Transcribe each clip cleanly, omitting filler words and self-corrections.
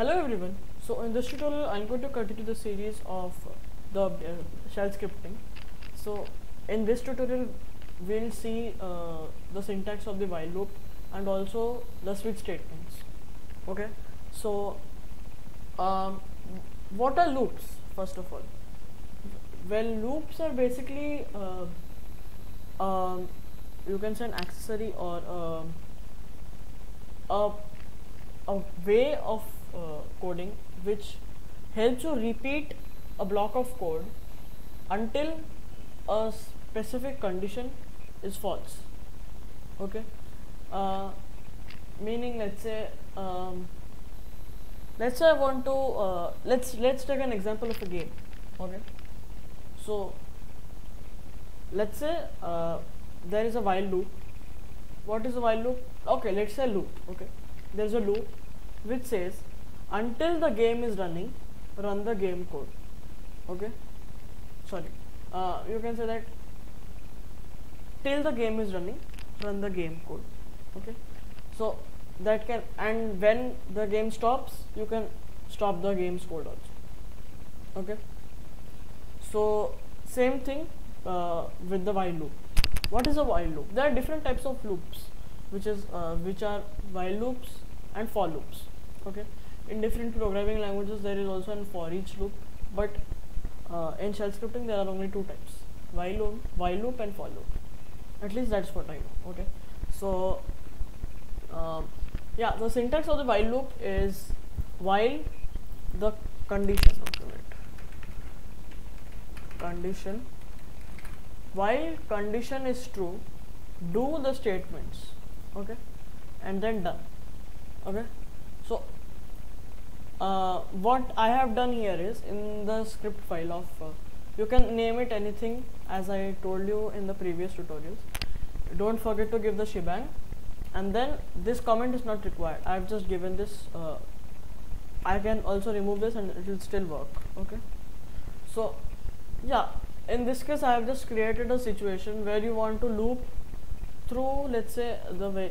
Hello everyone. So in this tutorial I'm going to continue the series of the shell scripting. So in this tutorial we'll see the syntax of the while loop and also the switch statements. Okay. So what are loops first of all? Well, loops are basically you can say an accessory or a way of coding which helps you repeat a block of code until a specific condition is false. Okay. Meaning, let's say I want to let's take an example of a game. Okay. So let's say there is a while loop. What is a while loop? Okay, let's say loop. Okay, there's a loop which says until the game is running, run the game code. Okay, sorry, you can say that till the game is running, run the game code. Okay, so that can, and when the game stops, you can stop the game's code also. Okay, so same thing with the while loop. What is a while loop? There are different types of loops, which are while loops and for loops. Okay, in different programming languages there is also an for each loop, but in shell scripting there are only two types: while loop and for loop. At least that's what I know. Okay, so yeah, the syntax of the while loop is while the condition. Okay, wait. Condition. While condition is true, do the statements. Okay, and then done. Okay, so what I have done here is, in the script file of you can name it anything, as I told you in the previous tutorials. Don't forget to give the shebang, and then this comment is not required. I have just given this. I can also remove this and it will still work. Okay, so yeah, in this case I have just created a situation where you want to loop through, let's say, the way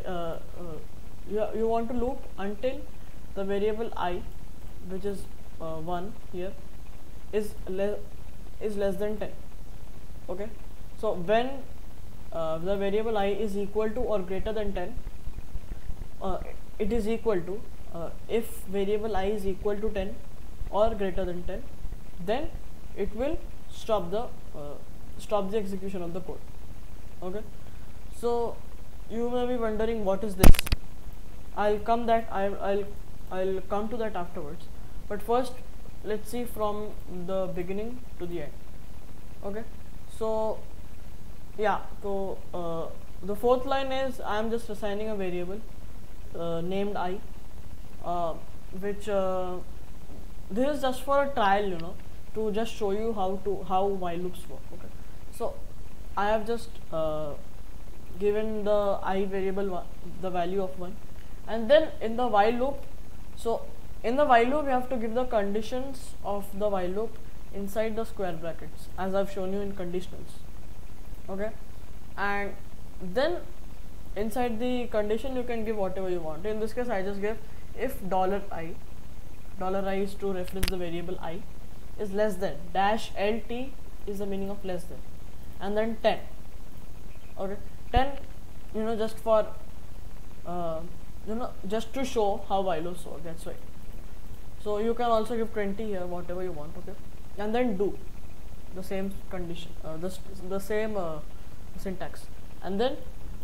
you want to loop until the variable I, which is 1 here, is less than 10. Okay, so when the variable I is equal to or greater than 10, it is equal to, if variable I is equal to 10 or greater than 10, then it will stop the execution of the code. Okay, so you may be wondering what is this. I'll come to that afterwards, but first let's see from the beginning to the end. Okay, so yeah, so the fourth line is I am just assigning a variable named I, which this is just for a trial, to just show you how while loops work. Okay, so I have just given the I variable the value of 1, and then in the while loop, so in the while loop you have to give the conditions of the while loop inside the square brackets, as I've shown you in conditionals. Okay, and then inside the condition you can give whatever you want. In this case I just gave if $i is to reference the variable I, is less than -LT is the meaning of less than, and then 10. Okay, 10, just for just to show how while loops work. That's why. So you can also give 20 here, whatever you want. Okay, and then do the same condition, the same syntax, and then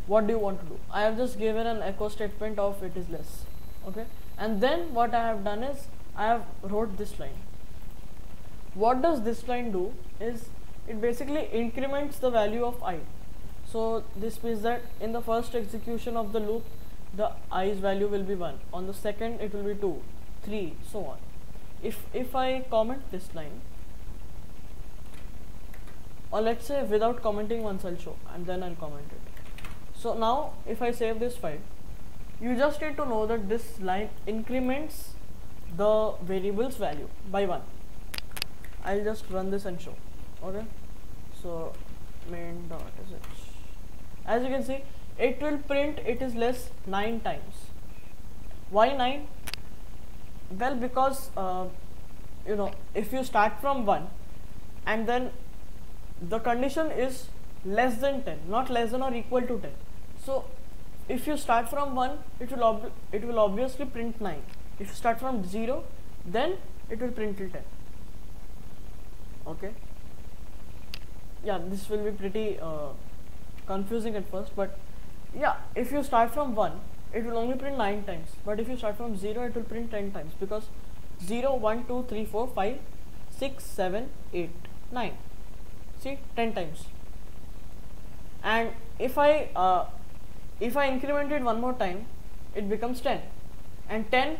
what do you want to do? I have just given an echo statement of it is less. Okay, and then what I have done is I have wrote this line. What does this line do is it basically increments the value of I. So this means that in the first execution of the loop, the I's value will be 1. On the second it will be 2, 3, so on. If I comment this line, or let's say without commenting once I'll show, and then I'll comment it. So now if I save this file, you just need to know that this line increments the variable's value by 1. I'll just run this and show. Okay, so main.sh, as you can see, it will print it is less 9 times. Why 9? Well, because if you start from 1 and then the condition is less than 10, not less than or equal to 10. So if you start from 1, it will obviously print 9. If you start from 0, then it will print till 10. Okay. Yeah, this will be pretty confusing at first, but yeah, if you start from 1, it will only print 9 times, but if you start from 0, it will print 10 times, because 0, 1, 2, 3, 4, 5, 6, 7, 8, 9. See, 10 times. And if I increment it one more time, it becomes 10, and 10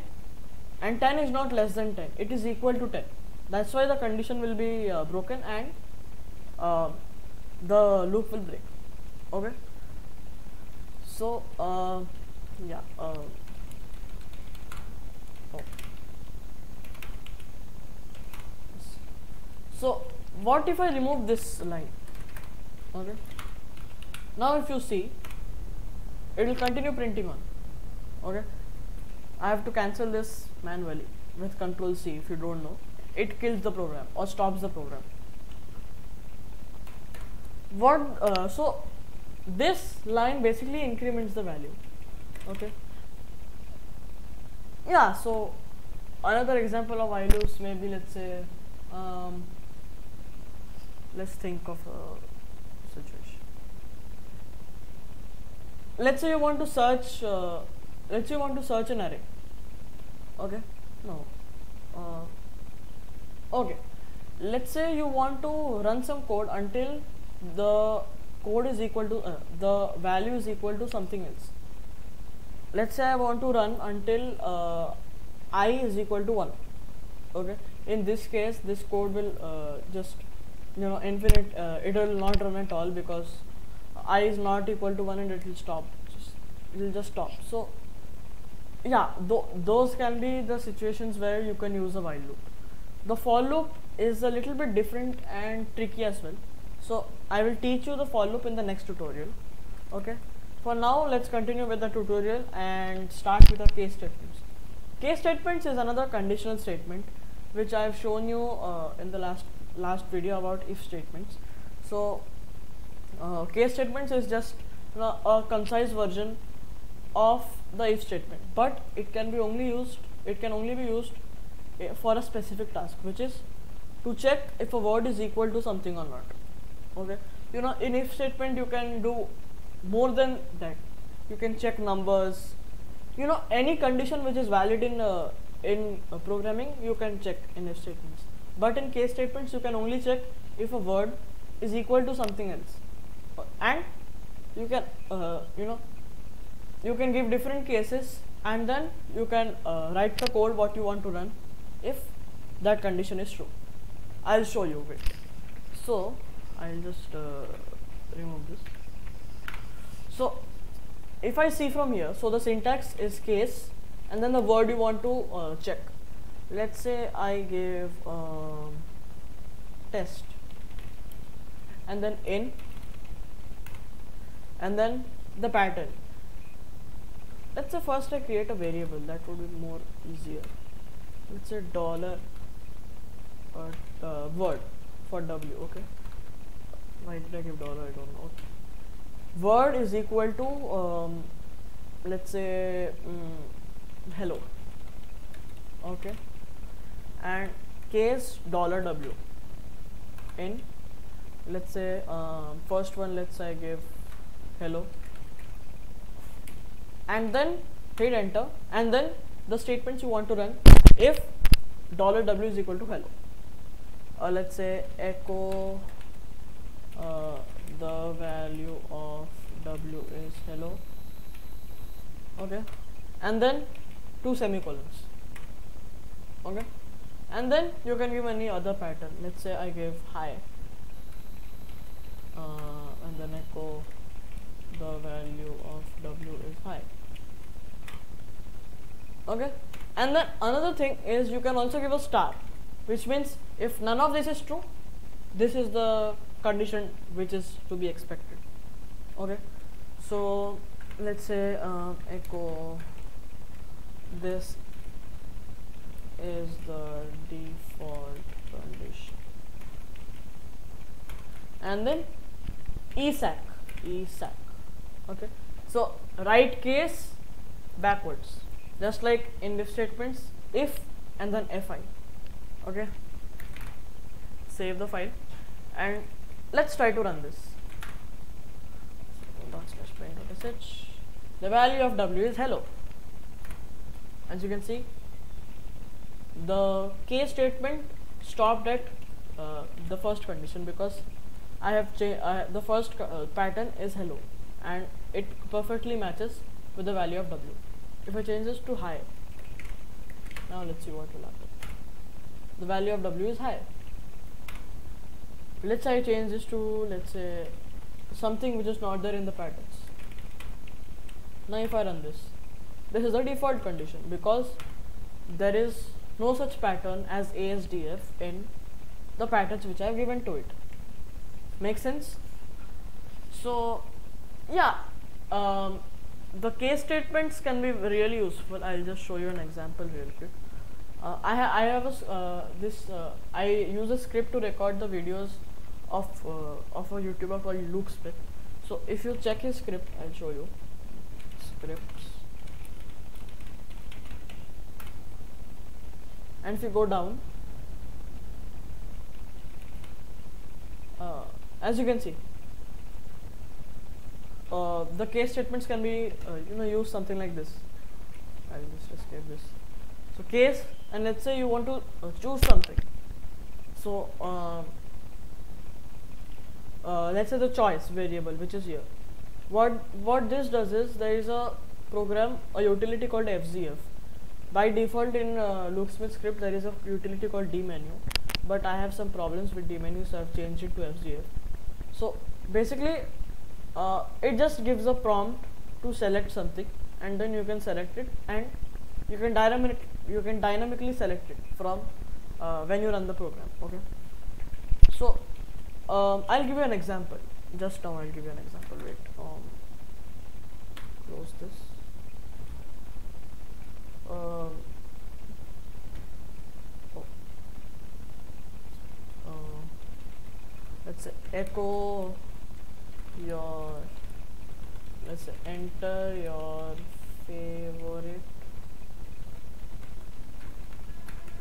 is not less than 10, it is equal to 10. That's why the condition will be broken, and the loop will break. Okay. So yeah. So what if I remove this line? Okay. Now if you see, it will continue printing on. Okay. I have to cancel this manually with Control C. If you don't know, it kills the program or stops the program. So this line basically increments the value. Okay. Yeah. So another example of while loops, maybe let's say, let's think of a situation. Let's say you want to search. Let's say you want to search an array. Okay. No. Okay. Let's say you want to run some code until the code is equal to the value is equal to something else. Let's say I want to run until I is equal to 1. Okay. In this case, this code will just infinite. It will not run at all, because I is not equal to 1, and it will stop. It will just stop. So yeah, those can be the situations where you can use a while loop. The for loop is a little bit different and tricky as well. So I will teach you the for loop in the next tutorial. Okay. For now, let's continue with the tutorial and start with the case statements. Case statements is another conditional statement which I have shown you in the last video about if statements. So case statements is just a concise version of the if statement, but it can only be used for a specific task, which is to check if a word is equal to something or not. Okay. In if statement you can do more than that. You can check numbers. Any condition which is valid in programming, you can check in if statements. But in case statements, you can only check if a word is equal to something else, and you can you can give different cases, and then you can write the code what you want to run if that condition is true. I'll show you it. So I'll just remove this. So if I see from here, so the syntax is case, and then the word you want to check. Let's say I give test, and then in, and then the pattern. Let's say first I create a variable, that would be more easier. Let's say $word for W. Okay. Why did I give $? I don't know. Word is equal to let's say hello. Okay. And case $W. In, let's say first one, let's say I give hello, and then hit enter, and then the statements you want to run if $W is equal to hello. Let's say echo the value of W is hello. Okay. And then 2 semicolons. Okay. And then you can give any other pattern. Let's say I give hi, and then echo the value of W is hi. Okay. And then another thing is you can also give a star, which means if none of this is true, this is the condition which is to be expected. Okay. So let's say echo this is the default condition. And then ESAC. Okay, so write case backwards, just like in if statements, if and then fi. Okay, save the file and let's try to run this. /main.sh. The value of w is hello. As you can see, the case statement stopped at the first condition because I have the first pattern is hello and it perfectly matches with the value of w. If I change this to high, now let's see what will happen. The value of w is high. Let's say I change this to, let's say, something which is not there in the patterns. Now if I run this is the default condition because there is no such pattern as ASDF in the patterns which I have given to it. Make sense? So yeah, the case statements can be really useful. I'll just show you an example real quick. I use a script to record the videos of a YouTuber called LukeSmith. So if you check his script, I'll show you scripts, and if you go down, as you can see, the case statements can be use something like this. I'll just escape this. So case, and let's say you want to choose something. So let's say the choice variable which is here. What this does is there is a program, a utility called FZF. By default in LukeSmith script there is a utility called dmenu, but I have some problems with dmenu, so I've changed it to FZF. So basically it just gives a prompt to select something, and then you can select it, and you can dynamically select it from when you run the program. Okay, so I'll give you an example. Just now I'll give you an example. Wait, close this. Let's say echo your, let's say enter your favorite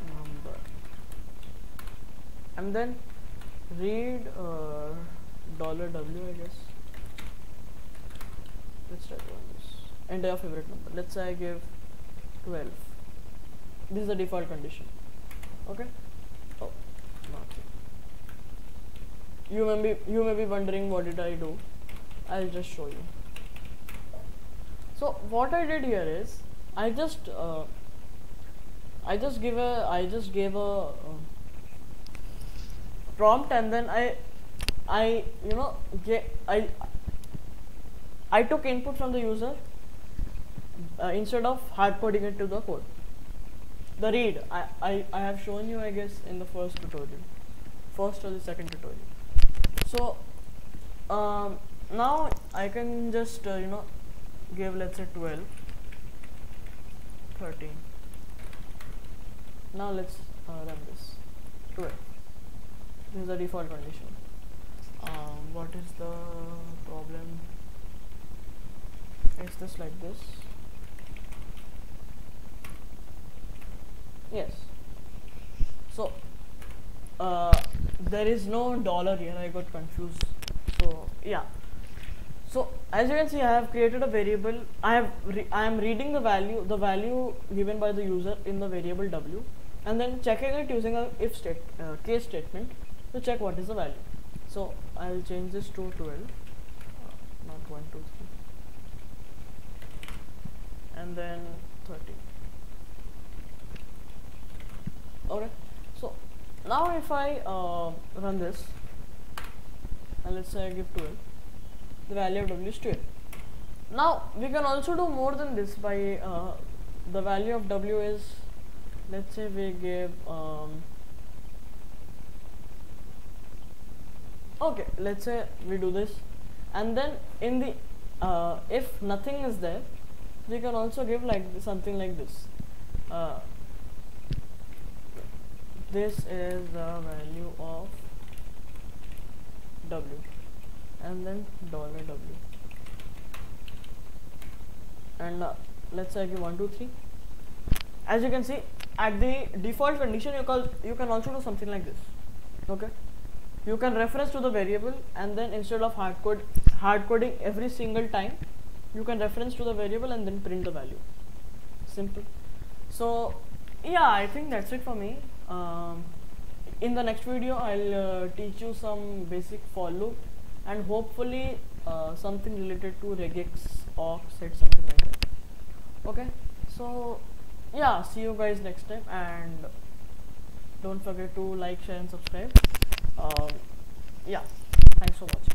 number, and then read $w, I guess. Let's try to run this. Enter your favorite number. Let's say I give 12. This is the default condition. Okay. Oh, not here. You may be wondering what did I do. I'll just show you. So what I did here is I just gave a prompt, and then I took input from the user instead of hard coding it to the code. The read I have shown you, I guess, in the first or the second tutorial. So now I can just give, let's say, 12, 13. Now let's run this. 12. This is the default condition. What is the problem? Is this like this? Yes. So there is no dollar here. I got confused. So yeah. So as you can see, I have created a variable. I am reading the value given by the user in the variable w, and then checking it using a case statement to check what is the value. So I will change this to 12, not 1, 2, 3, and then 13. Okay. So now if I run this, and let's say I give 12, the value of w is 12. Now we can also do more than this by the value of w is, let's say we give okay, let's say we do this, and then in the if nothing is there, we can also give like something like this. this is the value of w, and then $w, and let's say I give 1 2 3. As you can see, at the default condition you can also do something like this. Okay, you can reference to the variable, and then instead of hard coding every single time, you can reference to the variable and then print the value. Simple. So yeah, I think that's it for me. In the next video I'll teach you some basic for loop, and hopefully something related to regex, awk, set, something like that. Okay, so yeah, see you guys next time, and don't forget to like, share and subscribe. Yeah, thanks for watching.